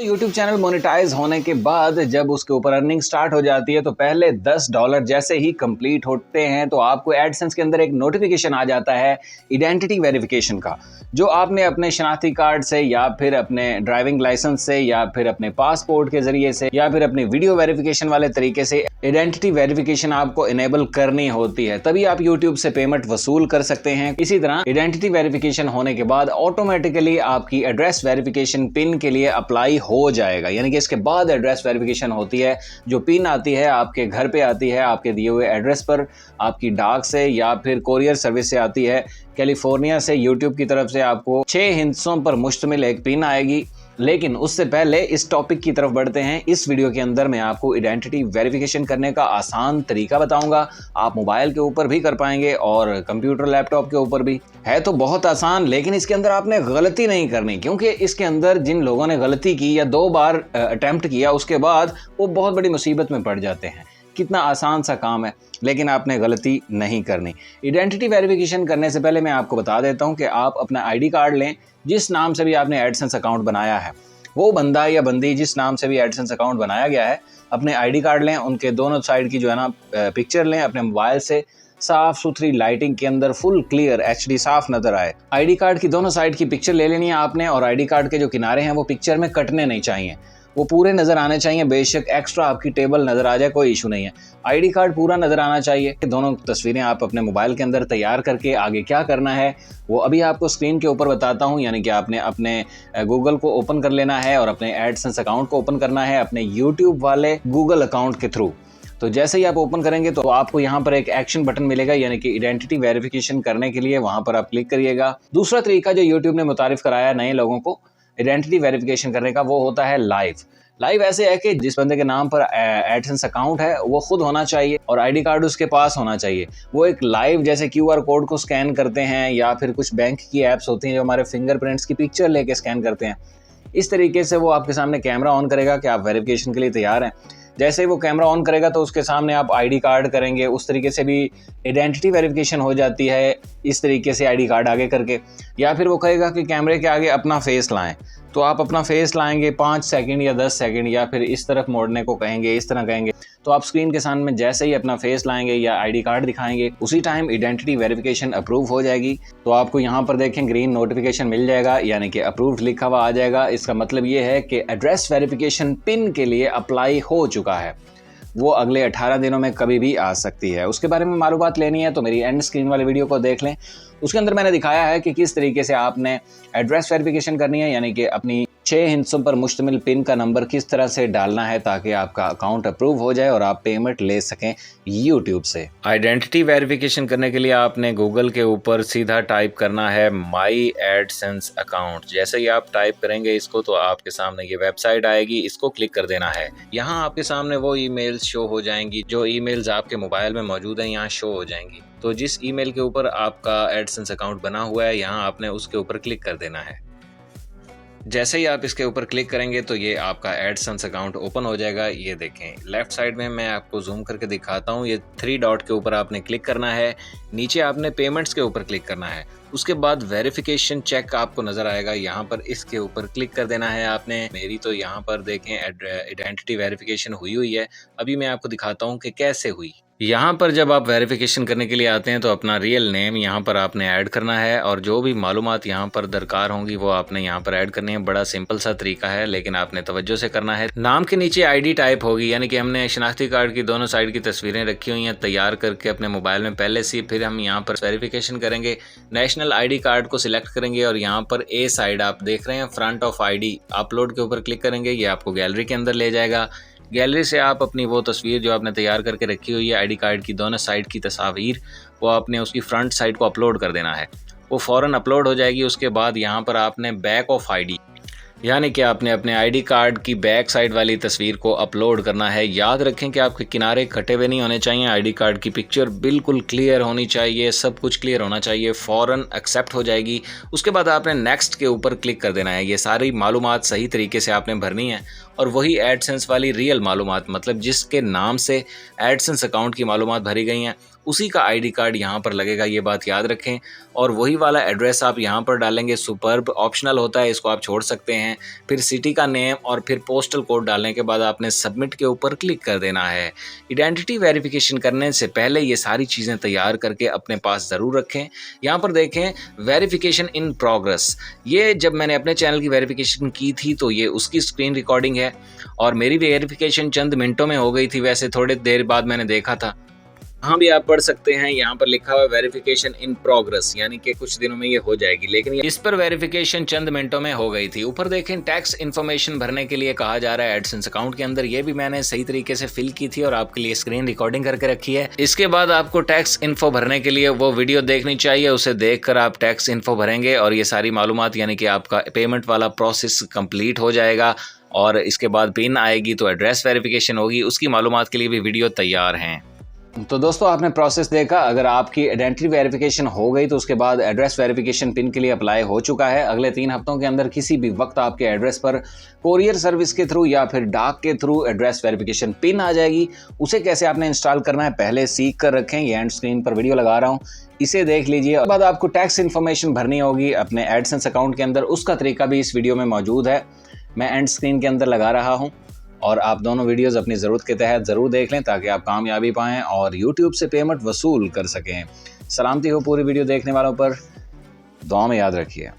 YouTube channel monetise होने के बाद जब उसके ऊपर अर्निंग स्टार्ट हो जाती है तो पहले $10 जैसे ही कंप्लीट होते हैं तो आपको एडसेंस के अंदर एक नोटिफिकेशन आ जाता है आइडेंटिटी वेरिफिकेशन का, जो आपने अपने शनाख्ती कार्ड से या फिर अपने ड्राइविंग लाइसेंस से या फिर अपने पासपोर्ट के जरिए से या फिर अपनी वीडियो वेरिफिकेशन वाले तरीके से आइडेंटिटी वेरिफिकेशन आपको इनेबल करनी होती है, तभी आप YouTube से पेमेंट वसूल कर सकते हैं। इसी तरह आइडेंटिटी वेरिफिकेशन होने के बाद ऑटोमेटिकली आपकी एड्रेस वेरिफिकेशन पिन के लिए अप्लाई हो जाएगा, यानी कि इसके बाद एड्रेस वेरिफिकेशन होती है। जो पिन आती है आपके घर पे आती है, आपके दिए हुए एड्रेस पर, आपकी डाक से या फिर कोरियर सर्विस से आती है। कैलिफोर्निया से YouTube की तरफ से आपको 6 हिस्सों पर मुश्तमिल एक पिन आएगी। लेकिन उससे पहले इस टॉपिक की तरफ बढ़ते हैं। इस वीडियो के अंदर मैं आपको आइडेंटिटी वेरिफिकेशन करने का आसान तरीका बताऊंगा। आप मोबाइल के ऊपर भी कर पाएंगे और कंप्यूटर लैपटॉप के ऊपर भी। है तो बहुत आसान, लेकिन इसके अंदर आपने गलती नहीं करनी, क्योंकि इसके अंदर जिन लोगों ने गलती की या 2 बार अटेम्प्ट किया उसके बाद वो बहुत बड़ी मुसीबत में पड़ जाते हैं। कितना आसान सा काम है, लेकिन आपने गलती नहीं करनी। आइडेंटिटी वेरिफिकेशन करने से पहले मैं आपको बता देता हूं कि आप अपना आईडी कार्ड लें। जिस नाम से भी आपने एडसेंस अकाउंट बनाया है, वो बंदा या बंदी जिस नाम से भी एडसेंस अकाउंट बनाया गया है, अपने आईडी कार्ड लें। उनके दोनों साइड की जो है ना पिक्चर लें अपने मोबाइल से, साफ सुथरी लाइटिंग के अंदर फुल क्लियर HD साफ नजर आए। आईडी कार्ड की दोनों साइड की पिक्चर ले लेनी है आपने, और आईडी कार्ड के जो किनारे हैं वो पिक्चर में कटने नहीं चाहिए, वो पूरे नजर आने चाहिए। बेशक एक्स्ट्रा आपकी टेबल नजर आ जाए, कोई इशू नहीं है, आईडी कार्ड पूरा नजर आना चाहिए। दोनों तस्वीरें आप अपने मोबाइल के अंदर तैयार करके आगे क्या करना है वो अभी आपको स्क्रीन के ऊपर बताता हूं। यानी कि आपने अपने गूगल को ओपन कर लेना है और अपने एडसेंस अकाउंट को ओपन करना है अपने यूट्यूब वाले गूगल अकाउंट के थ्रू। तो जैसे ही आप ओपन करेंगे तो आपको यहाँ पर एक एक्शन बटन मिलेगा, यानी कि आइडेंटिटी वेरिफिकेशन करने के लिए वहां पर आप क्लिक करिएगा। दूसरा तरीका जो यूट्यूब ने मुतारिफ कराया नए लोगों को आइडेंटिटी वेरिफिकेशन करने का, वो होता है लाइव ऐसे है कि जिस बंदे के नाम पर एडसेंस अकाउंट है वो खुद होना चाहिए और आईडी कार्ड उसके पास होना चाहिए। वो एक लाइव जैसे QR कोड को स्कैन करते हैं, या फिर कुछ बैंक की ऐप्स होती हैं जो हमारे फिंगरप्रिंट्स की पिक्चर लेके स्कैन करते हैं। इस तरीके से वो आपके सामने कैमरा ऑन करेगा कि आप वेरिफिकेशन के लिए तैयार हैं। जैसे ही वो कैमरा ऑन करेगा तो उसके सामने आप आईडी कार्ड करेंगे, उस तरीके से भी आइडेंटिटी वेरिफिकेशन हो जाती है, इस तरीके से आईडी कार्ड आगे करके। या फिर वो कहेगा कि कैमरे के आगे अपना फेस लाएं, तो आप अपना फेस लाएंगे 5 सेकंड या 10 सेकंड, या फिर इस तरफ मोड़ने को कहेंगे, इस तरह कहेंगे। तो आप स्क्रीन के सामने जैसे ही अपना फेस लाएंगे या आईडी कार्ड दिखाएंगे, उसी टाइम आइडेंटिटी वेरिफिकेशन अप्रूव हो जाएगी। तो आपको यहाँ पर देखें ग्रीन नोटिफिकेशन मिल जाएगा, यानी कि अप्रूव्ड लिखा हुआ आ जाएगा। इसका मतलब ये है कि एड्रेस वेरिफिकेशन पिन के लिए अप्लाई हो चुका है। वो अगले 18 दिनों में कभी भी आ सकती है। उसके बारे में मालूमात लेनी है तो मेरी एंड स्क्रीन वाली वीडियो को देख लें। उसके अंदर मैंने दिखाया है कि किस तरीके से आपने एड्रेस वेरिफिकेशन करनी है, यानी कि अपनी 6 हिस्सों पर मुश्तमिल पिन का नंबर किस तरह से डालना है ताकि आपका अकाउंट अप्रूव हो जाए और आप पेमेंट ले सकें YouTube से। आइडेंटिटी वेरिफिकेशन करने के लिए आपने गूगल के ऊपर सीधा टाइप करना है माई एडसेंस अकाउंट। जैसे ही आप टाइप करेंगे इसको तो आपके सामने ये वेबसाइट आएगी, इसको क्लिक कर देना है। यहाँ आपके सामने वो ईमेल्स शो हो जाएंगी, जो ईमेल्स आपके मोबाइल में मौजूद हैं यहाँ शो हो जाएंगी। तो जिस ईमेल के ऊपर आपका एडसेंस अकाउंट बना हुआ है यहाँ आपने उसके ऊपर क्लिक कर देना है। जैसे ही आप इसके ऊपर क्लिक करेंगे तो ये आपका एडसेंस अकाउंट ओपन हो जाएगा। ये देखें लेफ्ट साइड में मैं आपको जूम करके दिखाता हूँ, ये 3 डॉट के ऊपर आपने क्लिक करना है, नीचे आपने पेमेंट्स के ऊपर क्लिक करना है। उसके बाद वेरिफिकेशन चेक आपको नजर आएगा, यहाँ पर इसके ऊपर क्लिक कर देना है आपने। मेरी तो यहाँ पर देखें आइडेंटिटी वेरिफिकेशन हुई है। अभी मैं आपको दिखाता हूँ कि कैसे हुई। यहाँ पर जब आप वेरिफिकेशन करने के लिए आते हैं तो अपना रियल नेम यहाँ पर आपने ऐड करना है, और जो भी मालूमात यहाँ पर दरकार होंगी वो आपने यहाँ पर ऐड करनी है। बड़ा सिंपल सा तरीका है, लेकिन आपने तवज्जो से करना है। नाम के नीचे आईडी टाइप होगी, यानी कि हमने शनाख्ती कार्ड की दोनों साइड की तस्वीरें रखी हुई हैं तैयार करके अपने मोबाइल में पहले से। फिर हम यहाँ पर वेरिफिकेशन करेंगे, नेशनल आईडी कार्ड को सिलेक्ट करेंगे और यहाँ पर ए साइड आप देख रहे हैं फ्रंट ऑफ आईडी, अपलोड के ऊपर क्लिक करेंगे। ये आपको गैलरी के अंदर ले जाएगा। गैलरी से आप अपनी वो तस्वीर जो आपने तैयार करके रखी हुई है आईडी कार्ड की दोनों साइड की तस्वीर, वो आपने उसकी फ्रंट साइड को अपलोड कर देना है। वो फ़ौरन अपलोड हो जाएगी। उसके बाद यहाँ पर आपने बैक ऑफ आईडी, यानी कि आपने अपने आईडी कार्ड की बैक साइड वाली तस्वीर को अपलोड करना है। याद रखें कि आपके किनारे कटे हुए नहीं होने चाहिए, आईडी कार्ड की पिक्चर बिल्कुल क्लियर होनी चाहिए, सब कुछ क्लियर होना चाहिए। फ़ौरन एक्सेप्ट हो जाएगी। उसके बाद आपने नेक्स्ट के ऊपर क्लिक कर देना है। ये सारी मालूमात सही तरीके से आपने भरनी है, और वही एडसेंस वाली रियल मालूमात, मतलब जिसके नाम से एडसेंस अकाउंट की मालूमात भरी गई हैं, उसी का आईडी कार्ड यहाँ पर लगेगा, ये बात याद रखें। और वही वाला एड्रेस आप यहाँ पर डालेंगे, सुपर्ब ऑप्शनल होता है, इसको आप छोड़ सकते हैं। फिर सिटी का नेम और फिर पोस्टल कोड डालने के बाद आपने सबमिट के ऊपर क्लिक कर देना है। आइडेंटिटी वेरिफिकेशन करने से पहले ये सारी चीज़ें तैयार करके अपने पास ज़रूर रखें। यहाँ पर देखें वेरिफिकेशन इन प्रोग्रेस, ये जब मैंने अपने चैनल की वेरिफिकेशन की थी तो ये उसकी स्क्रीन रिकॉर्डिंग है और मेरी वेरिफिकेशन चंद मिनटों में हो गई थी, वैसे थोड़ी देर बाद मैंने देखा था। हाँ भी आप पढ़ सकते हैं, यहाँ पर लिखा हुआ है वेरिफिकेशन इन प्रोग्रेस, यानी कि कुछ दिनों में ये हो जाएगी, लेकिन इस पर वेरिफिकेशन चंद मिनटों में हो गई थी। ऊपर देखें टैक्स इन्फॉर्मेशन भरने के लिए कहा जा रहा है एडसेंस अकाउंट के अंदर, ये भी मैंने सही तरीके से फिल की थी और आपके लिए स्क्रीन रिकॉर्डिंग करके रखी है। इसके बाद आपको टैक्स इन्फो भरने के लिए वो वीडियो देखनी चाहिए, उसे देखकर आप टैक्स इन्फो भरेंगे और ये सारी मालूमात यानी कि आपका पेमेंट वाला प्रोसेस कंप्लीट हो जाएगा। और इसके बाद पिन आएगी तो एड्रेस वेरिफिकेशन होगी, उसकी मालूमात के लिए भी वीडियो तैयार हैं। तो दोस्तों आपने प्रोसेस देखा, अगर आपकी आइडेंटिटी वेरिफिकेशन हो गई तो उसके बाद एड्रेस वेरिफिकेशन पिन के लिए अप्लाई हो चुका है। अगले 3 हफ्तों के अंदर किसी भी वक्त आपके एड्रेस पर कोरियर सर्विस के थ्रू या फिर डाक के थ्रू एड्रेस वेरिफिकेशन पिन आ जाएगी। उसे कैसे आपने इंस्टॉल करना है पहले सीख कर रखें, ये एंड स्क्रीन पर वीडियो लगा रहा हूँ, इसे देख लीजिए। उसके बाद आपको टैक्स इन्फॉर्मेशन भरनी होगी अपने एडसेंस अकाउंट के अंदर, उसका तरीका भी इस वीडियो में मौजूद है, मैं एंड स्क्रीन के अंदर लगा रहा हूँ। और आप दोनों वीडियोस अपनी ज़रूरत के तहत ज़रूर देख लें ताकि आप कामयाबी पाएँ और YouTube से पेमेंट वसूल कर सकें। सलामती हो पूरी वीडियो देखने वालों पर, दुआ में याद रखिए।